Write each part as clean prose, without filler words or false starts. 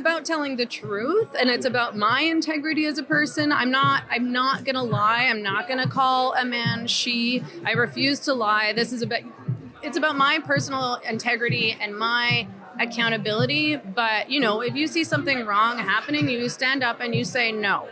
about telling the truth, and it's about my integrity as a person. I'm not gonna lie. I'm not gonna call a man she. I refuse to lie. It's about my personal integrity and my accountability. But, if you see something wrong happening, you stand up and you say no.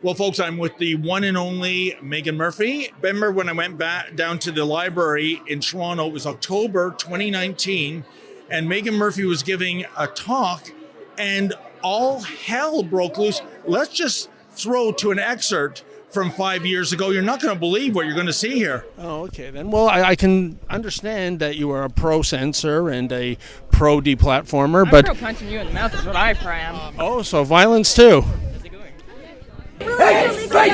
Well, folks, I'm with the one and only Meghan Murphy. Remember when I went back down to the library in Toronto, it was October 2019, and Meghan Murphy was giving a talk, and all hell broke loose. Let's just throw to an excerpt from 5 years ago. You're not going to believe what you're going to see here. Oh, okay then. Well, I can understand that you are a pro-censor and a pro-deplatformer, but... I'm pro-punching you in the mouth is what I am. Oh, so violence too. Trans men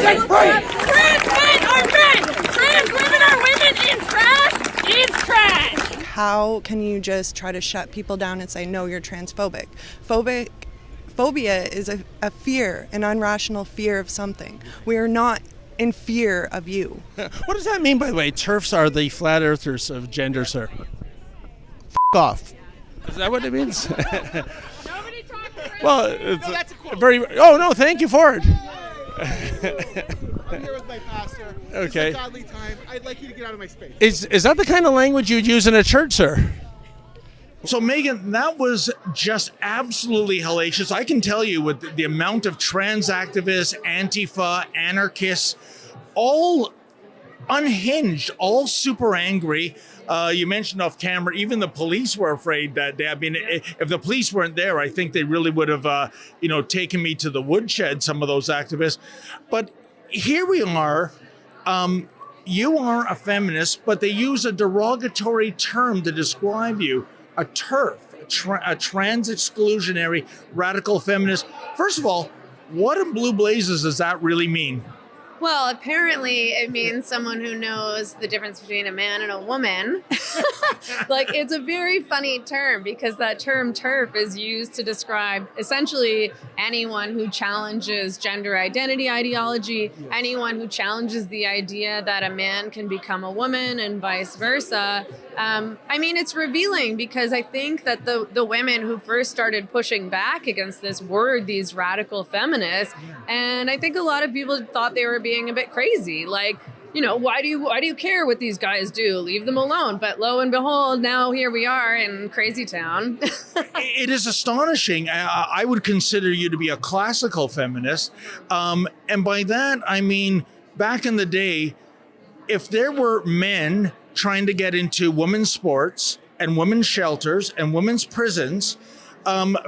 are men! Trans women are women, and trash is trash! How can you just try to shut people down and say, no, you're transphobic? Phobia is a fear, an irrational fear of something. We are not in fear of you. What does that mean, by the way? TERFs are the flat earthers of gender, sir. Off. Is that what it means? Nobody talks about Well, it's that's a quote. very... Oh, no, thank you for it. I'm here with my pastor. Okay. It's a godly time. I'd like you to get out of my space. Is that the kind of language you'd use in a church, sir? So, Meghan, that was just absolutely hellacious. I can tell you with the amount of trans activists, Antifa, anarchists, all unhinged, all super angry. You mentioned off camera, even the police were afraid that day. I mean, if the police weren't there, I think they really would have, taken me to the woodshed, some of those activists. But here we are. You are a feminist, but they use a derogatory term to describe you. A TERF, a trans exclusionary radical feminist. First of all, what in blue blazes does that really mean? Well, apparently it means someone who knows the difference between a man and a woman. It's a very funny term because that term TERF is used to describe essentially anyone who challenges gender identity ideology, anyone who challenges the idea that a man can become a woman and vice versa. It's revealing because I think that the women who first started pushing back against this were these radical feminists. And I think a lot of people thought they were being a bit crazy. Why do you care what these guys do? Leave them alone. But lo and behold, now here we are in Crazy Town. It is astonishing. I would consider you to be a classical feminist. And by that, I mean, back in the day, if there were men trying to get into women's sports and women's shelters and women's prisons,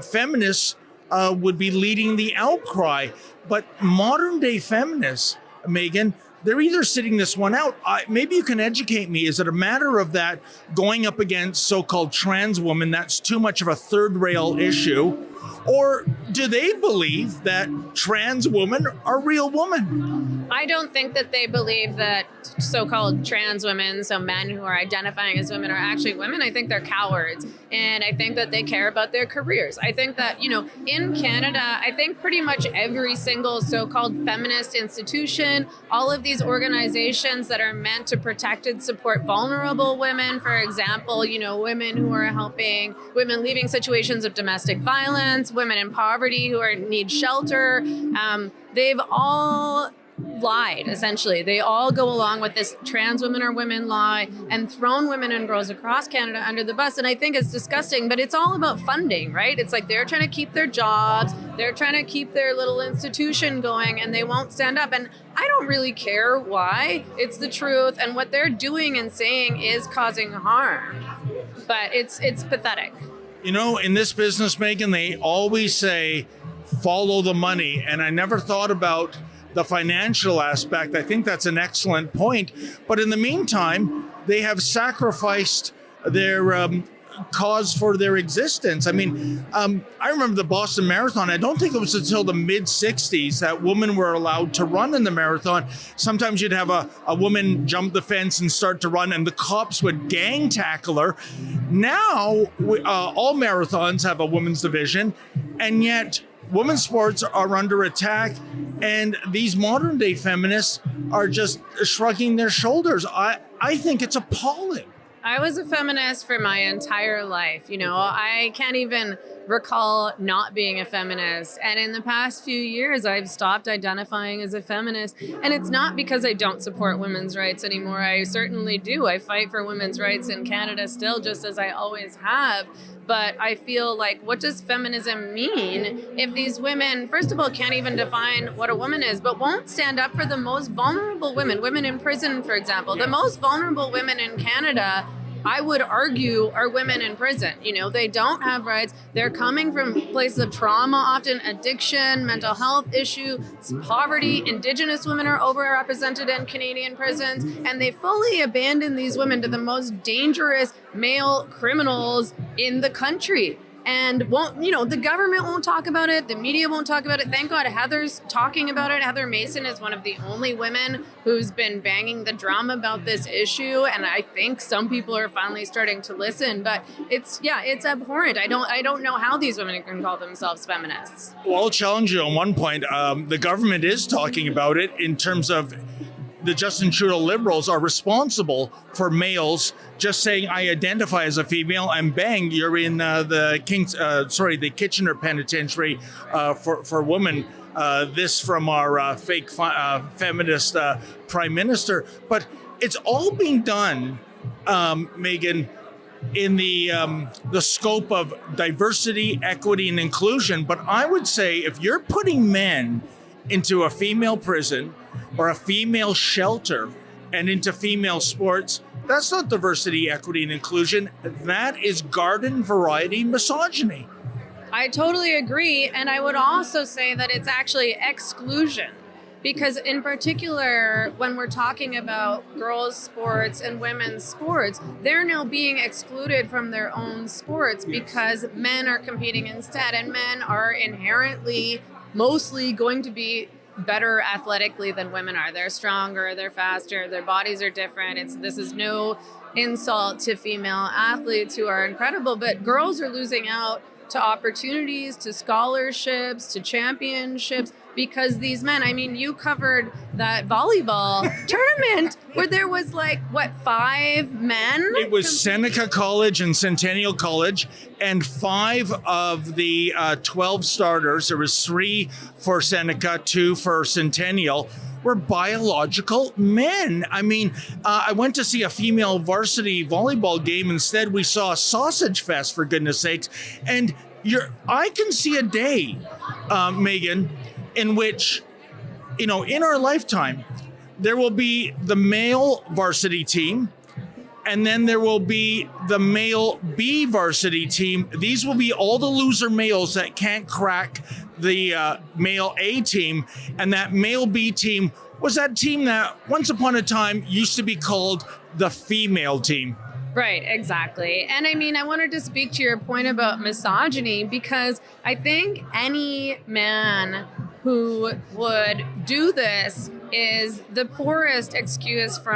feminists would be leading the outcry. But modern day feminists, Meghan, they're either sitting this one out. Maybe you can educate me. Is it a matter of that going up against so-called trans women, that's too much of a third rail issue? Or do they believe that trans women are real women? I don't think that they believe that so-called trans women, so men who are identifying as women, are actually women. I think they're cowards. And I think that they care about their careers. I think that, in Canada, I think pretty much every single so-called feminist institution, all of these organizations that are meant to protect and support vulnerable women, for example, women who are helping women leaving situations of domestic violence, women in poverty who need shelter, they've all lied, essentially. They all go along with this trans women are women lie and thrown women and girls across Canada under the bus. And I think it's disgusting, but it's all about funding, right? It's like they're trying to keep their jobs, they're trying to keep their little institution going, and they won't stand up. And I don't really care why. It's the truth. And what they're doing and saying is causing harm. But it's pathetic. In this business, Meghan, they always say, follow the money. And I never thought about the financial aspect. I think that's an excellent point. But in the meantime, they have sacrificed their cause for their existence. I mean, I remember the Boston Marathon. I don't think it was until the mid-'60s that women were allowed to run in the marathon. Sometimes you'd have a woman jump the fence and start to run, and the cops would gang tackle her. Now, all marathons have a women's division, and yet women's sports are under attack, and these modern day feminists are just shrugging their shoulders. I think it's appalling. I was a feminist for my entire life. You know, I can't even recall not being a feminist. And in the past few years, I've stopped identifying as a feminist. And it's not because I don't support women's rights anymore. I certainly do. I fight for women's rights in Canada still, just as I always have. But I feel like, what does feminism mean if these women, first of all, can't even define what a woman is, but won't stand up for the most vulnerable women in prison, for example. The most vulnerable women in Canada, I would argue, are women in prison. You know, they don't have rights. They're coming from places of trauma, often addiction, mental health issue, poverty. Indigenous women are overrepresented in Canadian prisons, and they fully abandon these women to the most dangerous male criminals in the country. And won't, you know, the government won't talk about it. The media won't talk about it. Thank God Heather's talking about it. Heather Mason is one of the only women who's been banging the drum about this issue. And I think some people are finally starting to listen. But it's abhorrent. I don't know how these women can call themselves feminists. Well, I'll challenge you on one point. The government is talking about it in terms of the Justin Trudeau Liberals are responsible for males just saying, I identify as a female, and bang, you're in the Kitchener Penitentiary for women. This from our fake feminist prime minister. But it's all being done, Meghan, in the scope of diversity, equity, and inclusion. But I would say if you're putting men into a female prison or a female shelter and into female sports, that's not diversity, equity, and inclusion. That is garden variety misogyny. I totally agree. And I would also say that it's actually exclusion. Because in particular, when we're talking about girls' sports and women's sports, they're now being excluded from their own sports because men are competing instead. And men are inherently mostly going to be better athletically than women are. They're stronger, they're faster, their bodies are different. This is no insult to female athletes who are incredible, but girls are losing out to opportunities, to scholarships, to championships, because these men, I mean, you covered that volleyball tournament where there was 5 men? It was Seneca College and Centennial College, and 5 of the 12 starters, there was 3 for Seneca, 2 for Centennial, were biological men. I mean, I went to see a female varsity volleyball game. Instead, we saw a sausage fest, for goodness sakes. And I can see a day, Meghan, in which, in our lifetime, there will be the male varsity team, and then there will be the male B varsity team. These will be all the loser males that can't crack the male A team. And that male B team was that team that once upon a time used to be called the female team. Right, exactly. And I mean, I wanted to speak to your point about misogyny, because I think any man who would do this is the poorest excuse for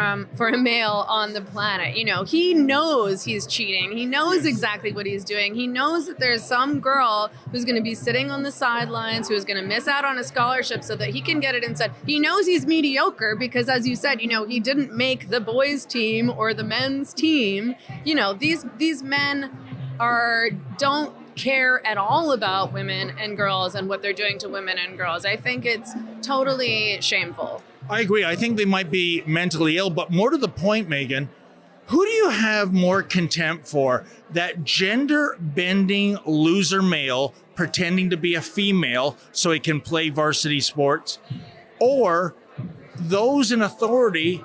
a male on the planet. He knows he's cheating. He knows exactly what he's doing. He knows that there's some girl who's going to be sitting on the sidelines, who's going to miss out on a scholarship so that he can get it instead. He knows he's mediocre because, as you said, he didn't make the boys' team or the men's team. These men don't care at all about women and girls and what they're doing to women and girls. I think it's totally shameful. I agree. I think they might be mentally ill, but more to the point, Meghan, who do you have more contempt for? That gender-bending loser male pretending to be a female so he can play varsity sports, or those in authority,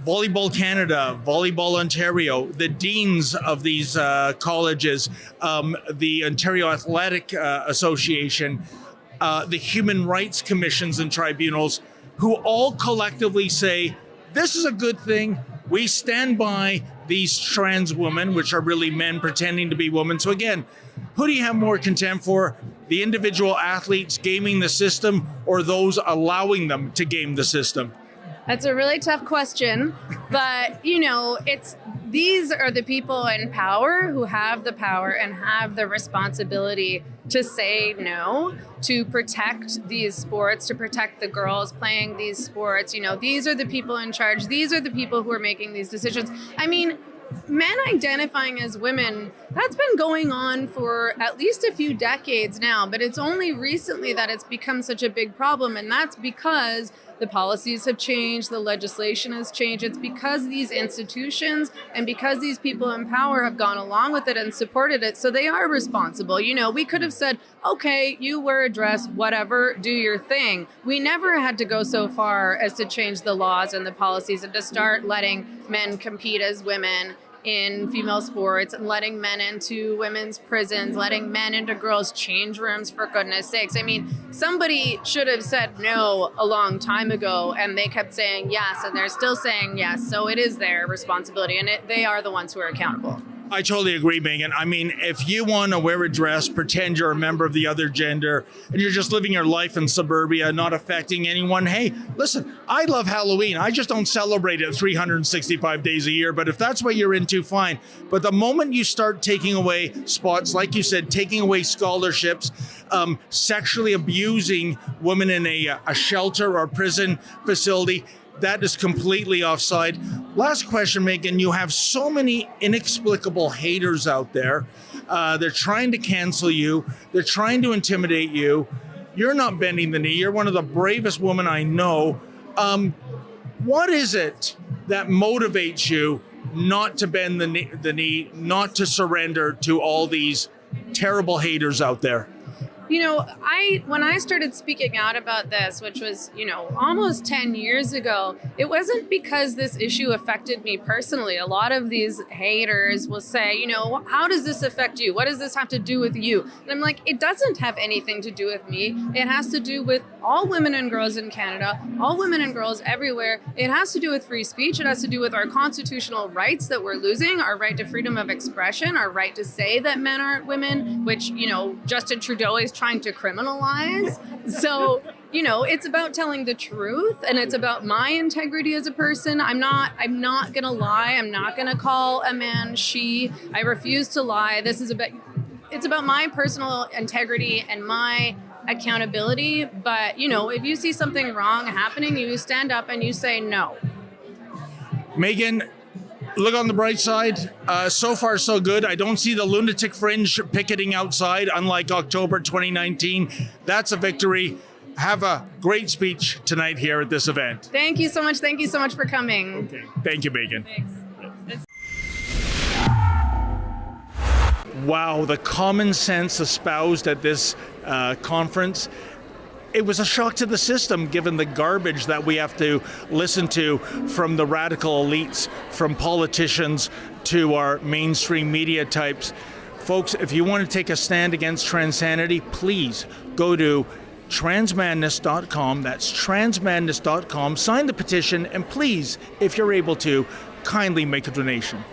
Volleyball Canada, Volleyball Ontario, the deans of these colleges, the Ontario Athletic Association, the human rights commissions and tribunals, who all collectively say, this is a good thing. We stand by these trans women, which are really men pretending to be women. So again, who do you have more contempt for? The individual athletes gaming the system, or those allowing them to game the system? That's a really tough question, but these are the people in power who have the power and have the responsibility to say no, to protect these sports, to protect the girls playing these sports. These are the people in charge. These are the people who are making these decisions. I mean, men identifying as women, that's been going on for at least a few decades now, but it's only recently that it's become such a big problem, and that's because the policies have changed, the legislation has changed. It's because these institutions and because these people in power have gone along with it and supported it, so they are responsible. You know, we could have said, okay, you wear a dress, whatever, do your thing. We never had to go so far as to change the laws and the policies and to start letting men compete as women in female sports, and letting men into women's prisons, letting men into girls' change rooms, for goodness sakes. I mean, somebody should have said no a long time ago, and they kept saying yes, and they're still saying yes. So it is their responsibility, and they are the ones who are accountable. I totally agree, Megan. I mean, if you want to wear a dress, pretend you're a member of the other gender, and you're just living your life in suburbia, not affecting anyone, hey, listen, I love Halloween. I just don't celebrate it 365 days a year, but if that's what you're into, fine. But the moment you start taking away spots, like you said, taking away scholarships, sexually abusing women in a shelter or prison facility, that is completely offside. Last question, Megan. You have so many inexplicable haters out there. They're trying to cancel you. They're trying to intimidate you. You're not bending the knee. You're one of the bravest women I know. What is it that motivates you not to bend the knee, not to surrender to all these terrible haters out there? You know, when I started speaking out about this, which was, almost 10 years ago, it wasn't because this issue affected me personally. A lot of these haters will say, how does this affect you? What does this have to do with you? And I'm like, it doesn't have anything to do with me. It has to do with all women and girls in Canada, all women and girls everywhere. It has to do with free speech. It has to do with our constitutional rights that we're losing, our right to freedom of expression, our right to say that men aren't women, which, Justin Trudeau is trying to criminalize. So, it's about telling the truth, and it's about my integrity as a person. I'm not gonna lie. I'm not gonna call a man she. I refuse to lie. It's about my personal integrity and my accountability. But, if you see something wrong happening, you stand up and you say no. Megan, look on the bright side. So far, so good. I don't see the lunatic fringe picketing outside, unlike October 2019. That's a victory. Have a great speech tonight here at this event. Thank you so much. Thank you so much for coming. Okay. Thank you, Megan. Thanks. Wow, the common sense espoused at this conference. It was a shock to the system, given the garbage that we have to listen to from the radical elites, from politicians to our mainstream media types. Folks, if you want to take a stand against transanity, please go to transmadness.com. That's transmadness.com. Sign the petition, and please, if you're able to, kindly make a donation.